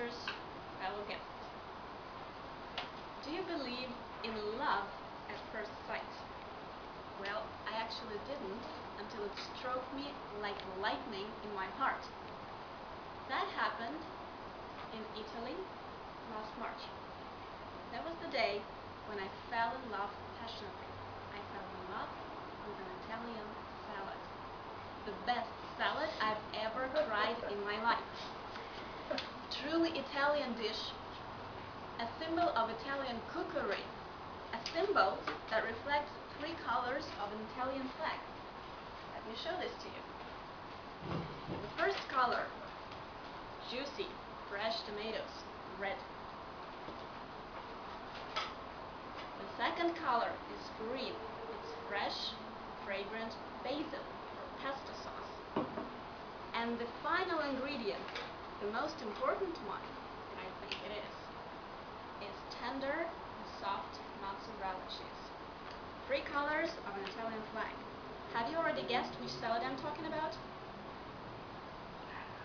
Toastbusters, I will guess. Do you believe in love at first sight? Well, I actually didn't until it struck me like lightning in my heart. That happened in Italy last March. That was the day when I fell in love passionately. I fell in love with an Italian salad. The best salad I've ever tried in my life. Truly Italian dish, a symbol of Italian cookery, a symbol that reflects three colors of an Italian flag. Let me show this to you. The first color, juicy, fresh tomatoes, red. The second color is green. It's fresh, fragrant basil or pesto sauce. And the final ingredient, the most important one, I think it is tender, soft mozzarella cheese. Three colors of an Italian flag. Have you already guessed which salad I'm talking about?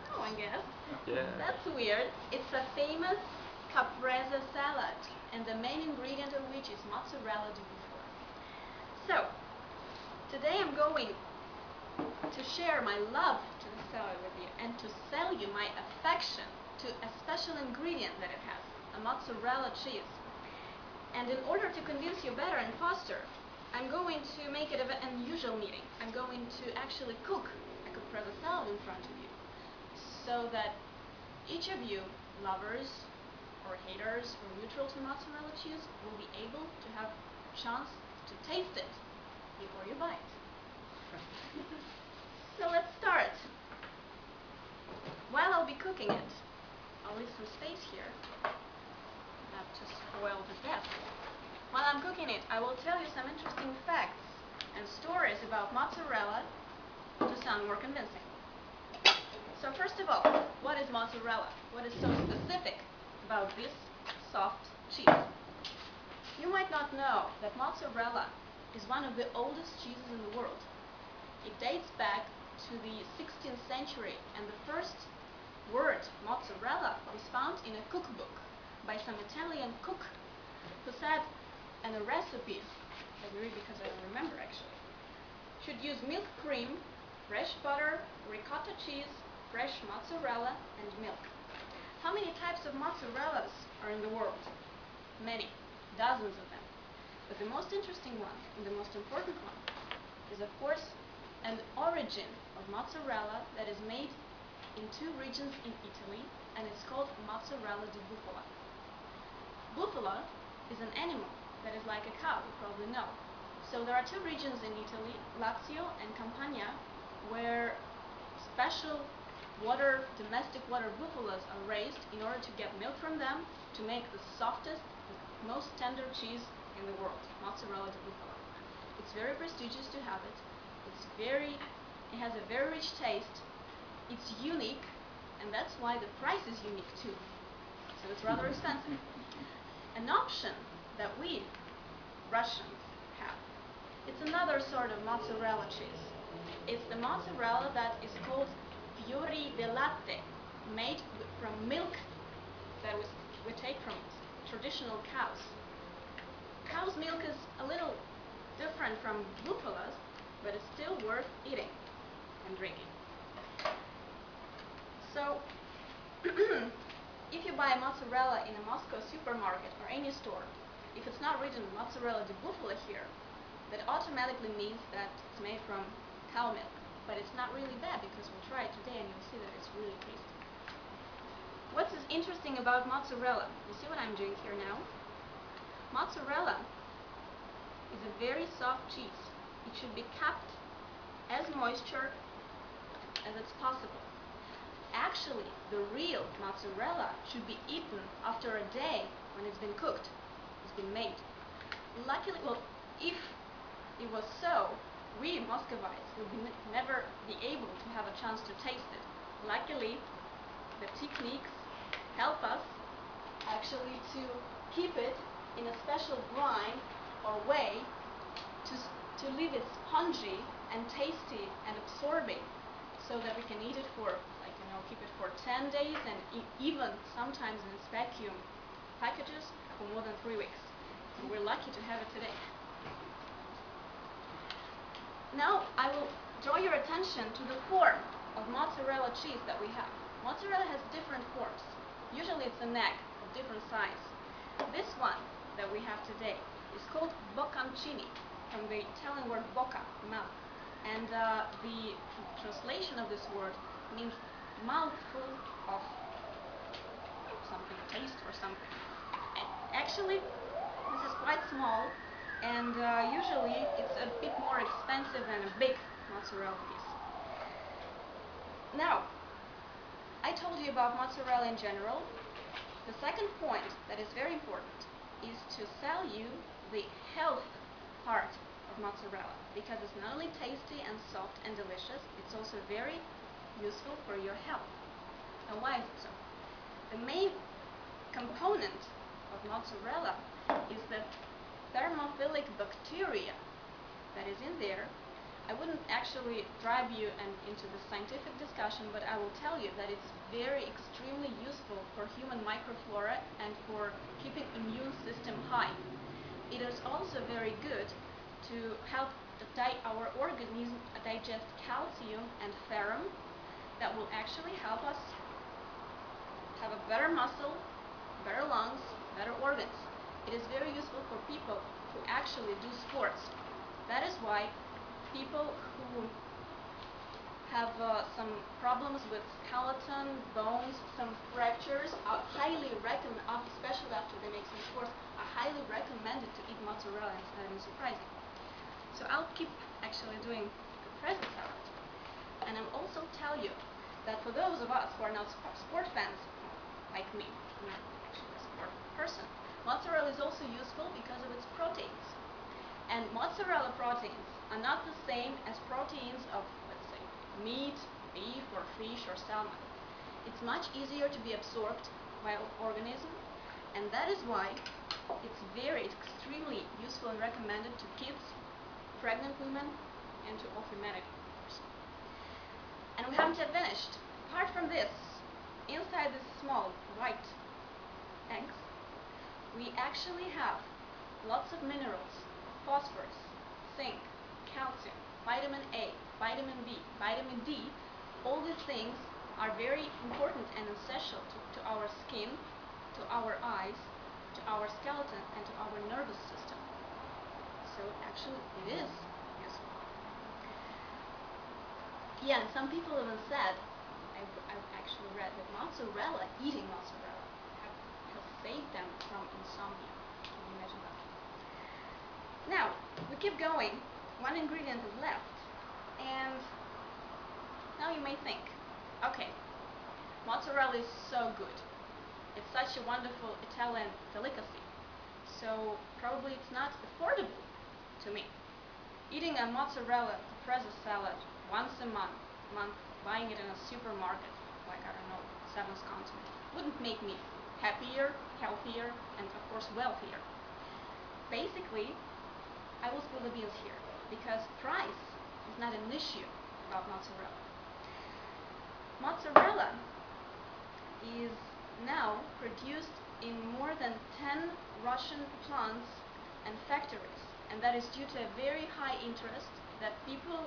No one guessed. Yeah. That's weird. It's a famous caprese salad, and the main ingredient of which is mozzarella di bufala. So, today I'm going to share my love to the salad with you and to sell you my affection to a special ingredient that it has, a mozzarella cheese. And in order to convince you better and faster, I'm going to make it an unusual meeting. I'm going to actually cook a caprese salad in front of you so that each of you, lovers or haters or neutral to mozzarella cheese, will be able to have a chance to taste it before you buy it. So let's start. While I'll be cooking it, I'll leave some space here, not to spoil the death. While I'm cooking it, I will tell you some interesting facts and stories about mozzarella to sound more convincing. So first of all, what is mozzarella? What is so specific about this soft cheese? You might not know that mozzarella is one of the oldest cheeses in the world. It dates back to the 16th century, and the first word, mozzarella, was found in a cookbook by some Italian cook who said, and a recipe, let me read because I don't remember actually, should use milk cream, fresh butter, ricotta cheese, fresh mozzarella, and milk. How many types of mozzarellas are in the world? Many, dozens of them. But the most interesting one, and the most important one, is of course an origin of mozzarella that is made in two regions in Italy, and it's called mozzarella di bufala. Bufala is an animal that is like a cow, you probably know. So there are two regions in Italy, Lazio and Campania, where special domestic water buffaloes are raised in order to get milk from them to make the softest, most tender cheese in the world, mozzarella di bufala. It's very prestigious to have it. It has a very rich taste. It's unique, and that's why the price is unique too. So it's rather expensive. An option that we Russians have, it's another sort of mozzarella cheese. It's the mozzarella that is called fiori di latte, made from milk that we take from traditional cows. Cow's milk is a little different from buffalo's, but it's still worth eating and drinking. So, if you buy mozzarella in a Moscow supermarket or any store, if it's not written mozzarella di bufala here, that automatically means that it's made from cow milk. But it's not really bad because we'll try it today and you'll see that it's really tasty. What's interesting about mozzarella? You see what I'm doing here now? Mozzarella is a very soft cheese. It should be kept as moisture as it's possible. Actually, the real mozzarella should be eaten after a day when it's been cooked, it's been made. Luckily, well, if it was so, we Muscovites would never be able to have a chance to taste it. Luckily, the techniques help us actually to keep it in a special brine or way to leave it spongy and tasty and absorbing so that we can eat it for like a keep it for 10 days and even sometimes in vacuum packages for more than 3 weeks. So we're lucky to have it today. Now I will draw your attention to the form of mozzarella cheese that we have. Mozzarella has different forms. Usually it's an egg of different size. This one that we have today is called bocconcini, from the Italian word bocca, mouth. And the translation of this word means mouthful of something, taste or something. And actually, this is quite small, and usually it's a bit more expensive than a big mozzarella piece. Now, I told you about mozzarella in general. The second point that is very important is to sell you the health part of mozzarella, because it's not only tasty and soft and delicious, it's also very useful for your health. Now, why is it so? The main component of mozzarella is the thermophilic bacteria that is in there. I wouldn't actually drive you into the scientific discussion, but I will tell you that it's very extremely useful for human microflora and for keeping immune system high. It is also very good to help our organism digest calcium and ferrum that will actually help us have a better muscle, better lungs, better organs. It is very useful for people who actually do sports. That is why people who have some problems with skeleton, bones, some fractures, are highly recommended, especially after they make some sports, are highly recommended to eat mozzarella. It's not even surprising. So I'll keep actually doing the present salad. And I'll also tell you that for those of us who are not sport fans, like me, I'm not actually a sport person, mozzarella is also useful because of its proteins. And mozzarella proteins are not the same as proteins of, let's say, meat, beef, or fish, or salmon. It's much easier to be absorbed by our organism, and that is why it's extremely useful and recommended to kids, pregnant women, and to all fematic person. And we haven't yet finished. Apart from this, inside this small white eggs, we actually have lots of minerals: phosphorus, zinc, calcium, vitamin A, vitamin B, vitamin D. All these things are very important and essential to our skin, to our eyes, to our skeleton, and to our nervous system. So actually it is useful. Yeah, and some people even said, I've actually read that eating mozzarella has saved them from insomnia. Can you imagine that? Now, we keep going. One ingredient is left. And now you may think, okay, mozzarella is so good. It's such a wonderful Italian delicacy. So probably it's not affordable to me. Eating a mozzarella caprese salad once a month, buying it in a supermarket, like, I don't know, 7th continent, wouldn't make me happier, healthier, and of course wealthier. Basically, I will spill the beans here, because price is not an issue about mozzarella. Mozzarella is now produced in more than 10 Russian plants and factories, and that is due to a very high interest that people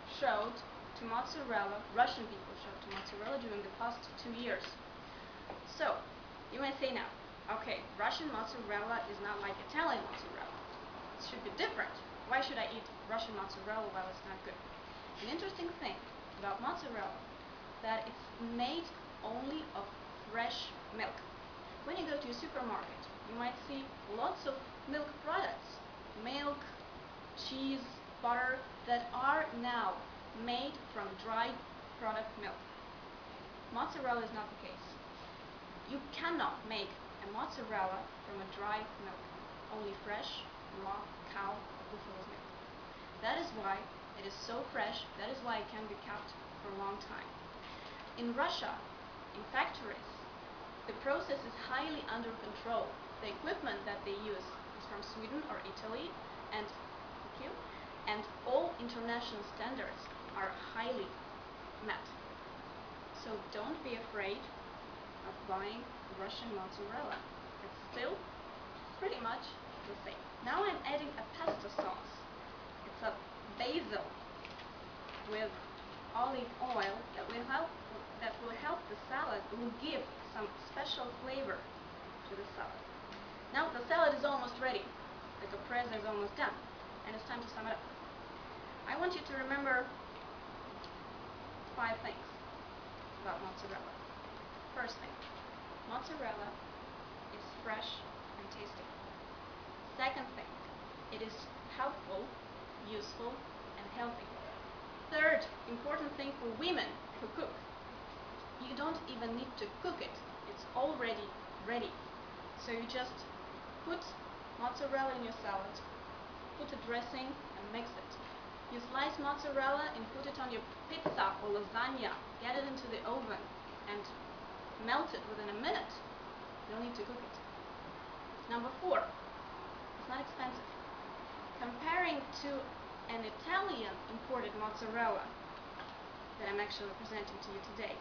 showed to mozzarella, Russian people showed to mozzarella during the past 2 years. So, you may say now, okay, Russian mozzarella is not like Italian mozzarella. It should be different. Why should I eat Russian mozzarella while it's not good? The interesting thing about mozzarella that it's made only of fresh milk. When you go to a supermarket, you might see lots of milk products, milk, cheese, butter, that are now made from dried product milk. Mozzarella is not the case. You cannot make a mozzarella from a dry milk, only fresh, raw cow or buffalo's milk. That is why it is so fresh, that is why it can be kept for a long time. In Russia, in factories, the process is highly under control. The equipment that they use is from Sweden or Italy, and all international standards are highly met. So So don't be afraid of buying Russian mozzarella. It's still pretty much the same. Now I'm adding a pesto sauce. It's a basil with olive oil that will help the salad, will give some special flavor to the salad. Now the salad is almost ready. The caprese is almost done, and it's time to sum it up. I want you to remember 5 things about mozzarella. First thing, mozzarella is fresh and tasty. Second thing, it is helpful, useful, and healthy. Third important thing for women who cook, you don't even need to cook it. It's already ready. So you just put mozzarella in your salad, put a dressing and mix it. You slice mozzarella and put it on your pizza or lasagna, get it into the oven and melt it within a minute. You don't need to cook it. Number 4, it's not expensive. Comparing to an Italian imported mozzarella that I'm actually presenting to you today,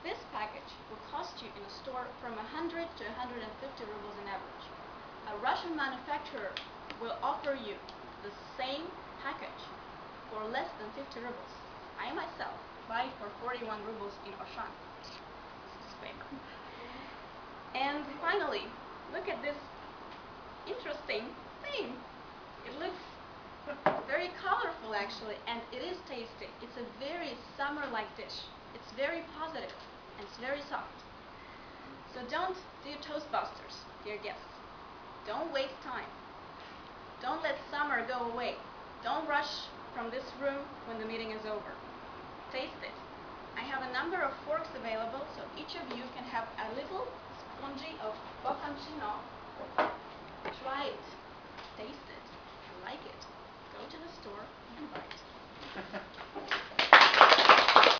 this package will cost you in a store from 100 to 150 rubles on average. A Russian manufacturer will offer you the same package for less than 50 rubles. I myself buy it for 41 rubles in Auchan. And finally, look at this interesting thing. It looks very colorful actually, and it is tasty. It's a very summer-like dish. It's very positive and it's very soft. So don't do Toastbusters, dear guests. Don't waste time. Don't let summer go away. Don't rush from this room when the meeting is over. Taste it. I have a number of forks available, so each of you can have a little spongy of bocconcino. Try it. Taste it. Like it. Go to the store and buy it.